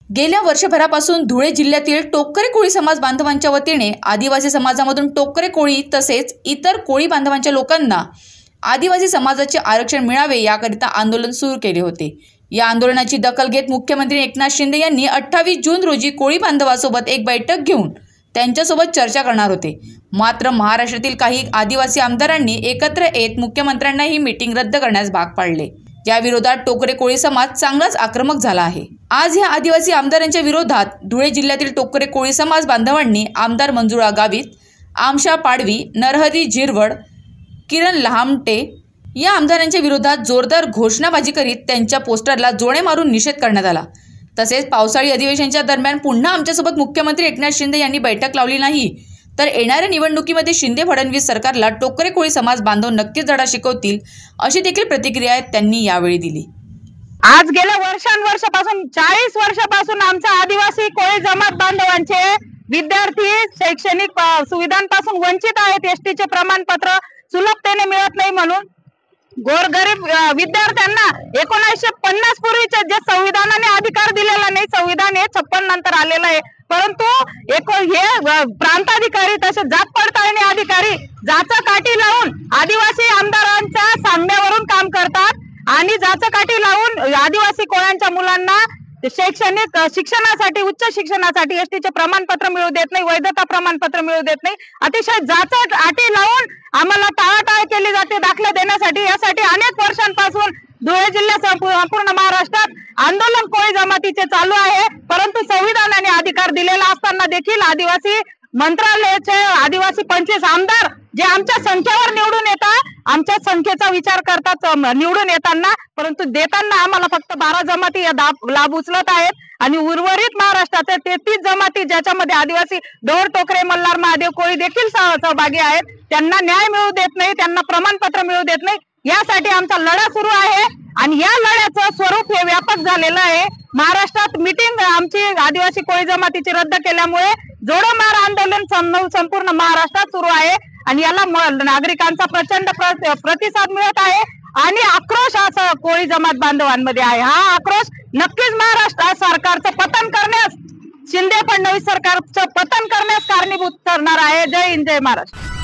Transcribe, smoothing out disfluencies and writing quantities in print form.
गेल्या वर्षभरापासून धुळे जिल्ह्यातील टोकरे कोळी समाज बांधवांच्या वतीने आदिवासी समाजामधून टोकरे कोळी तसेच इतर कोळी बांधवांच्या लोकांना आदिवासी समाजाचे आरक्षण मिळावे याकरिता आंदोलन सुरू केले होते। या आंदोलनाची दखल घेत मुख्यमंत्री एकनाथ शिंदे यांनी 28 जून रोजी कोळी बांधवांसोबत एक बैठक घेऊन त्यांच्यासोबत चर्चा करणार होते। मात्र महाराष्ट्रातील काही आदिवासी आमदारांनी एकत्र येत मुख्यमंत्र्यांना ही मीटिंग रद्द करण्यास भाग पाडले। या विरोधात टोकरे कोळी समाज चांगलाच आक्रमक झाला आहे। आज या आदिवासी आमदारांच्या विरोधात धुळे जिल्ह्यातील टोकरे कोळी समाज बांधवांनी आमदार मंजुळा गावित, आमशा पाडवी, नरहरी झिरवड, किरण लहामटे या आमदारांच्या विरोधात जोरदार घोषणाबाजी करीत त्यांच्या पोस्टरला जोडे मारून निषेध करण्यात आला। तसेच पावसाळी अधिवेशनाच्या दरम्यान पुन्हा आमच्यासोबत मुख्यमंत्री एकनाथ शिंदे यांनी बैठक लावली नाही तर येणाऱ्या निवडणुकीमध्ये शिंदे फडणवीस सरकारला टोकरे कोळी समाज बांधव नक्कीच धडा शिकवतील अशी देखील प्रतिक्रिया त्यांनी यावेळी दिली। आज गेल्या वर्षांपासून 40 वर्षापासून आमच्या आदिवासी कोळी जमात बांधवांचे विद्यार्थी शैक्षणिक सुविधांपासून वंचित आहेत। एसटीचे प्रमाणपत्र सुलभतेने मिळत नाही म्हणून गोरगरीब विद्यार्थ्यांना 1950 पूर्वीचे जे संविधानाने अधिकार दिलेला नाही, संविधान हे 56 नंतर आलेलं आहे, परंतु हे प्रांताधिकारी तसे जात पडताळणी अधिकारी जाचा काठी लावून आदिवासी आमदारांच्या सांगण्यावरून काम करतात आणि जाचा काठी लावून आदिवासी कोळ्यांच्या मुलांना शैक्षणिक शिक्षणासाठी उच्च शिक्षणासाठी एसटीचे प्रमाणपत्र मिळू देत नाही, वैधता प्रमाणपत्र मिळू देत नाही। अतिशय जाचा काठी लावून आम्हाला टाळाटाळ केली जाते दाखला देण्यासाठी। यासाठी अनेक वर्षांपासून धुळे जिल्ह्यासह संपूर्ण महाराष्ट्रात आंदोलन कोळी जमातीचे चालू आहे, परंतु संविधानाने अधिकार दिलेला असताना देखील आदिवासी मंत्रालयाचे आदिवासी 25 आमदार जे आमच्या संख्येवर निवडून येतात, आमच्या संख्येचा विचार करतात निवडून येताना, परंतु देताना आम्हाला फक्त 12 जमाती या लाभ उचलत आहेत आणि उर्वरित महाराष्ट्राचे 33 जमाती ज्याच्यामध्ये आदिवासी डोर, टोकरे, मल्हार, महादेव, कोळी देखील सहभागी आहेत, त्यांना न्याय मिळू देत नाही, त्यांना प्रमाणपत्र मिळू देत नाही। यासाठी आमचा लढा सुरू आहे आणि या लढ्याचं स्वरूप हे व्यापक झालेलं आहे। महाराष्ट्रात मीटिंग आमची आदिवासी कोळी जमातीची रद्द केल्यामुळे जोडो मार आंदोलन संपूर्ण महाराष्ट्रात सुरू आहे आणि याला नागरिकांचा प्रचंड प्रतिसाद मिळत आहे आणि आक्रोश असा कोळी जमात बांधवांमध्ये आहे। हा आक्रोश नक्कीच महाराष्ट्र सरकारचं पतन करण्यास, शिंदे फडणवीस सरकारचं पतन करण्यास कारणीभूत ठरणार आहे। जय हिंद, जय महाराष्ट्र।